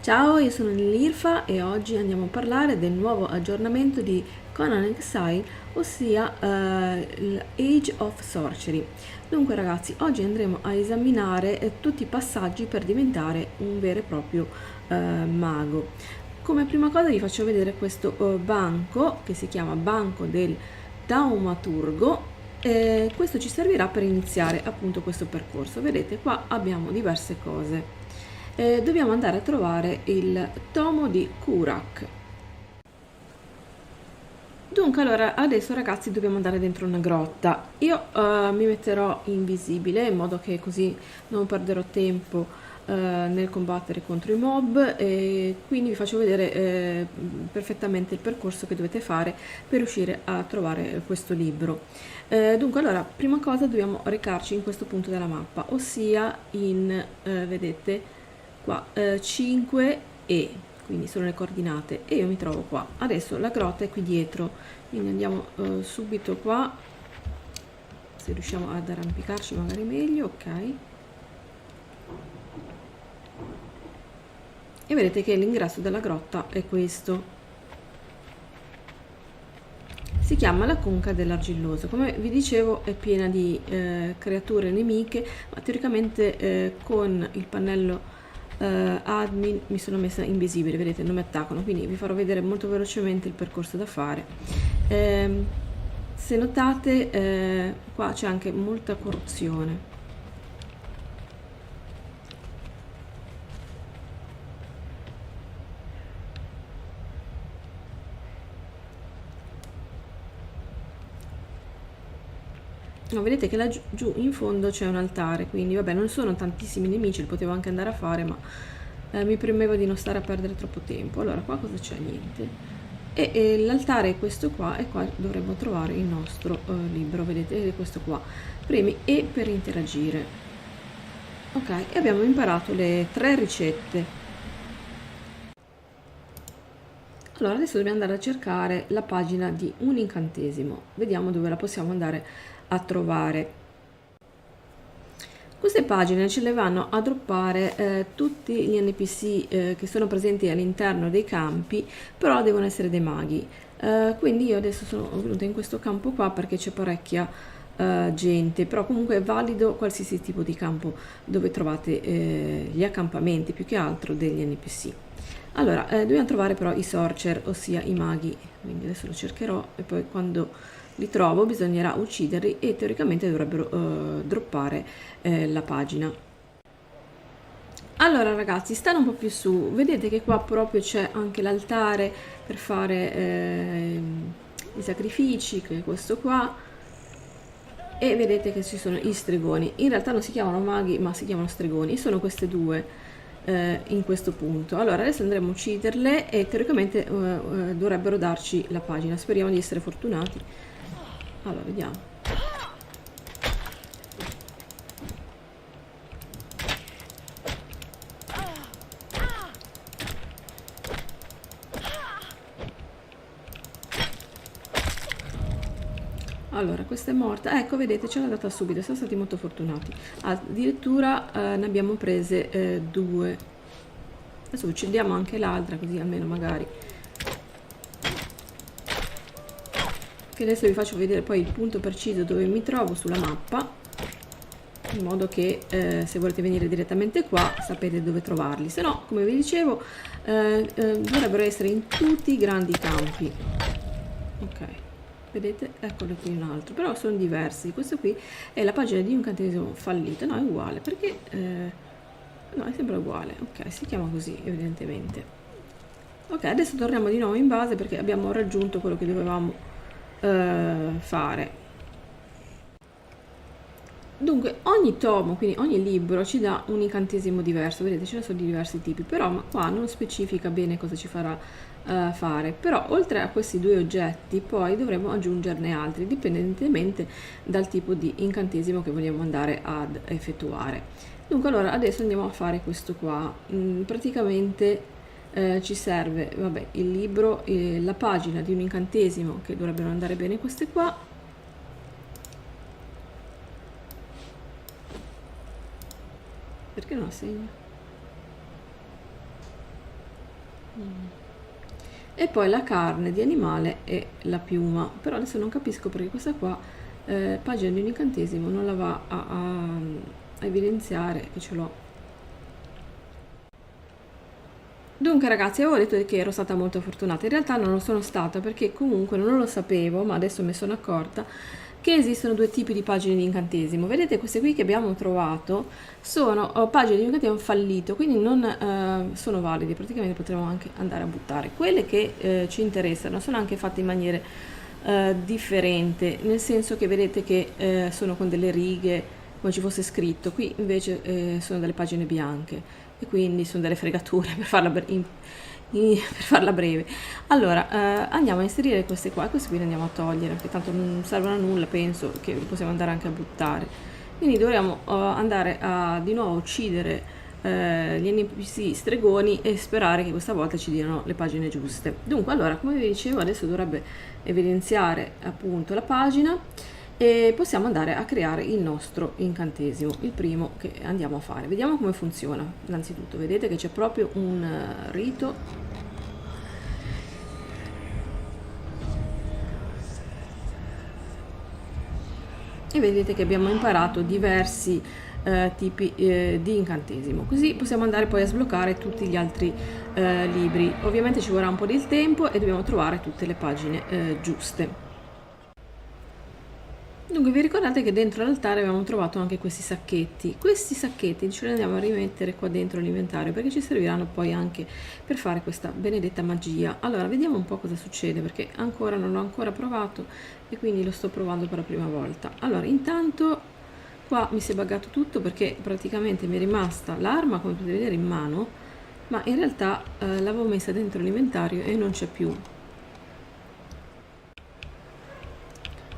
Ciao, io sono Lirfa e oggi andiamo a parlare del nuovo aggiornamento di Conan Exile, ossia l'Age of Sorcery. Dunque ragazzi, oggi andremo a esaminare tutti i passaggi per diventare un vero e proprio mago. Come prima cosa vi faccio vedere questo banco che si chiama Banco del Taumaturgo. Questo ci servirà per iniziare appunto questo percorso. Vedete, qua abbiamo diverse cose. Dobbiamo andare a trovare il tomo di Kurak. Dunque, allora, adesso ragazzi dobbiamo andare dentro una grotta. Io mi metterò invisibile in modo che così non perderò tempo nel combattere contro i mob, e quindi vi faccio vedere perfettamente il percorso che dovete fare per riuscire a trovare questo libro. Dunque, allora, prima cosa dobbiamo recarci in questo punto della mappa, ossia in, vedete, qua 5 e quindi sono le coordinate e io mi trovo qua. Adesso la grotta è qui dietro, quindi andiamo subito qua, se riusciamo ad arrampicarci magari meglio. Ok, e vedete che l'ingresso della grotta è questo. Si chiama la conca dell'argilloso. Come vi dicevo è piena di creature nemiche, ma teoricamente con il pannello admin mi sono messa invisibile, vedete, non mi attaccano, quindi vi farò vedere molto velocemente il percorso da fare. Se notate qua c'è anche molta corruzione. No, vedete che laggiù giù in fondo c'è un altare, quindi vabbè, non sono tantissimi nemici, li potevo anche andare a fare, ma mi premeva di non stare a perdere troppo tempo. Allora, qua cosa c'è? Niente. E l'altare è questo qua, e qua dovremmo trovare il nostro libro, vedete, è questo qua. Premi E per interagire. Ok, e abbiamo imparato le 3 ricette. Allora, adesso dobbiamo andare a cercare la pagina di un incantesimo. Vediamo dove la possiamo andare a trovare. Queste pagine ce le vanno a droppare tutti gli NPC che sono presenti all'interno dei campi, però devono essere dei maghi. Quindi io adesso sono venuta in questo campo qua perché c'è parecchia gente, però comunque è valido qualsiasi tipo di campo dove trovate gli accampamenti, più che altro degli NPC. Allora, dobbiamo trovare però i sorcerer, ossia i maghi, quindi adesso lo cercherò e poi quando li trovo bisognerà ucciderli e teoricamente dovrebbero droppare la pagina. Allora ragazzi, stanno un po' più su, vedete che qua proprio c'è anche l'altare per fare i sacrifici, che è questo qua, e vedete che ci sono gli stregoni. In realtà non si chiamano maghi ma si chiamano stregoni, e sono queste due in questo punto. Allora adesso andremo a ucciderle e teoricamente dovrebbero darci la pagina, speriamo di essere fortunati. Allora vediamo. Allora, questa è morta. Ecco, vedete, ce l'ha data subito, siamo stati molto fortunati. Addirittura ne abbiamo prese 2. Adesso uccidiamo anche l'altra, così almeno magari. Che adesso vi faccio vedere poi il punto preciso dove mi trovo sulla mappa, in modo che se volete venire direttamente qua sapete dove trovarli. Se no, come vi dicevo, dovrebbero essere in tutti i grandi campi. Ok. Vedete? Eccolo qui un altro, però sono diversi. Questo qui è la pagina di un incantesimo fallito. No, è uguale, perché no, è sempre uguale. Ok, si chiama così evidentemente. Ok, adesso torniamo di nuovo in base perché abbiamo raggiunto quello che dovevamo fare. Dunque, ogni tomo, quindi ogni libro ci dà un incantesimo diverso, vedete, ce ne sono di diversi tipi, però ma qua non specifica bene cosa ci farà fare. Però oltre a questi 2 oggetti poi dovremo aggiungerne altri, dipendentemente dal tipo di incantesimo che vogliamo andare ad effettuare. Dunque, allora adesso andiamo a fare questo qua. Praticamente ci serve, vabbè, il libro, la pagina di un incantesimo, che dovrebbero andare bene queste qua. Perché non la segno? e poi la carne di animale e la piuma. Però adesso non capisco perché questa qua, pagina di un incantesimo, non la va a evidenziare che ce l'ho. Dunque ragazzi, avevo detto che ero stata molto fortunata, in realtà non lo sono stata perché comunque non lo sapevo, ma adesso me sono accorta che esistono due tipi di pagine di incantesimo. Vedete, queste qui che abbiamo trovato sono pagine di incantesimo fallito, quindi non sono validi, praticamente potremmo anche andare a buttare. Quelle che ci interessano sono anche fatte in maniera differente, nel senso che vedete che sono con delle righe come ci fosse scritto, qui invece sono delle pagine bianche e quindi sono delle fregature per farla, per farla breve. Allora andiamo a inserire queste qua e queste qui le andiamo a togliere perché tanto non servono a nulla, penso che li possiamo andare anche a buttare. Quindi dovremo andare a di nuovo uccidere gli NPC stregoni e sperare che questa volta ci diano le pagine giuste. Dunque, allora, come vi dicevo, adesso dovrebbe evidenziare appunto la pagina e possiamo andare a creare il nostro incantesimo, il primo che andiamo a fare. Vediamo come funziona. Innanzitutto vedete che c'è proprio un rito e vedete che abbiamo imparato diversi tipi di incantesimo, così possiamo andare poi a sbloccare tutti gli altri libri. Ovviamente ci vorrà un po' di tempo e dobbiamo trovare tutte le pagine giuste. Dunque vi ricordate che dentro l'altare avevamo trovato anche questi sacchetti ce li andiamo a rimettere qua dentro l'inventario perché ci serviranno poi anche per fare questa benedetta magia. Allora vediamo un po' cosa succede perché ancora non l'ho ancora provato e quindi lo sto provando per la prima volta. Allora intanto qua mi si è buggato tutto perché praticamente mi è rimasta l'arma, come potete vedere, in mano, ma in realtà l'avevo messa dentro l'inventario e non c'è più.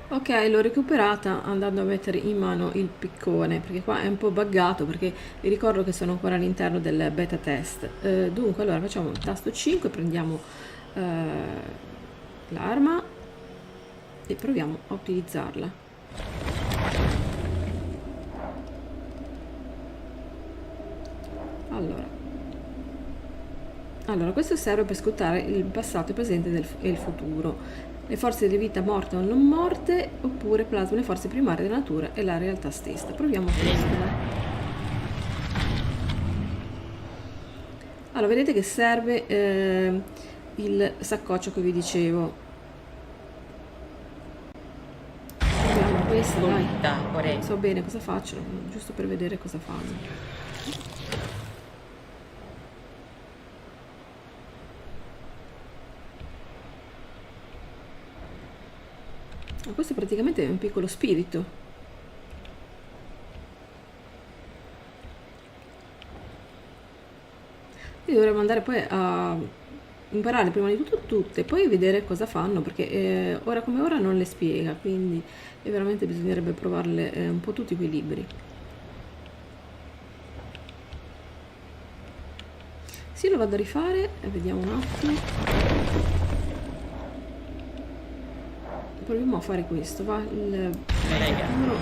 Ok, l'ho recuperata andando a mettere in mano il piccone perché qua è un po' buggato perché vi ricordo che sono ancora all'interno del beta test. Dunque allora facciamo il tasto 5, prendiamo l'arma e proviamo a utilizzarla. Allora, questo serve per scrutare il passato, il presente e il futuro, le forze di vita morte o non morte, oppure plasma le forze primarie della natura e la realtà stessa. Proviamo questo. Allora, vedete che serve il saccoccio che vi dicevo. Proviamo questo, dai. Non so bene cosa faccio, giusto per vedere cosa fanno. Questo praticamente è un piccolo spirito. Quindi dovremmo andare poi a imparare prima di tutto tutte, poi vedere cosa fanno, perché ora come ora non le spiega, quindi veramente bisognerebbe provarle un po' tutti quei libri. Sì, lo vado a rifare e vediamo un attimo. Proviamo a fare questo, va il futuro.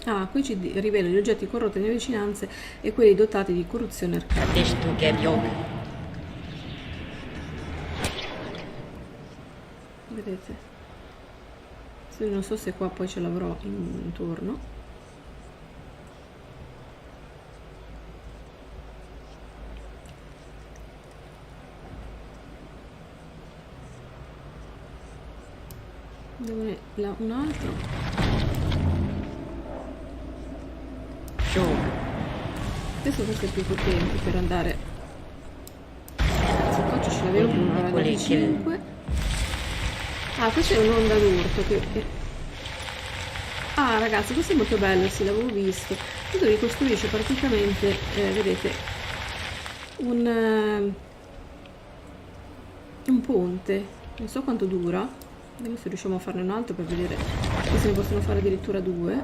Ah, qui ci rivela gli oggetti corrotti nelle vicinanze e quelli dotati di corruzione arcana. Vedete? Non so se qua poi ce l'avrò intorno. Dove un altro? Questo forse è più potente per andare. Il saccoccio ce l'avevo prima, era 25. Ah, questa è un'onda d'urto che... Ah ragazzi, questo è molto bello, sì, l'avevo visto. Questo ricostruisce praticamente, vedete, un ponte. Non so quanto dura. Vediamo se riusciamo a farne un altro per vedere se ne possono fare addirittura due.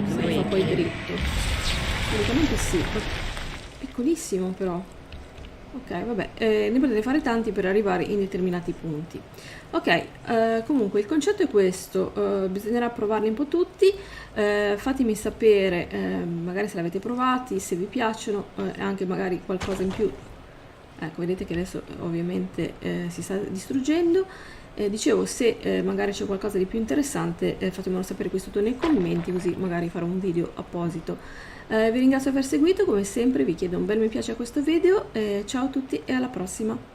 Si fa poi dritto. Praticamente sì, piccolissimo però. Ok, vabbè, ne potete fare tanti per arrivare in determinati punti. Ok, comunque il concetto è questo, bisognerà provarli un po' tutti, fatemi sapere magari se l'avete provati, se vi piacciono, anche magari qualcosa in più. Ecco, vedete che adesso ovviamente si sta distruggendo. Dicevo, se magari c'è qualcosa di più interessante, fatemelo sapere qui sotto nei commenti, così magari farò un video apposito. Vi ringrazio per aver seguito, come sempre vi chiedo un bel mi piace a questo video, ciao a tutti e alla prossima!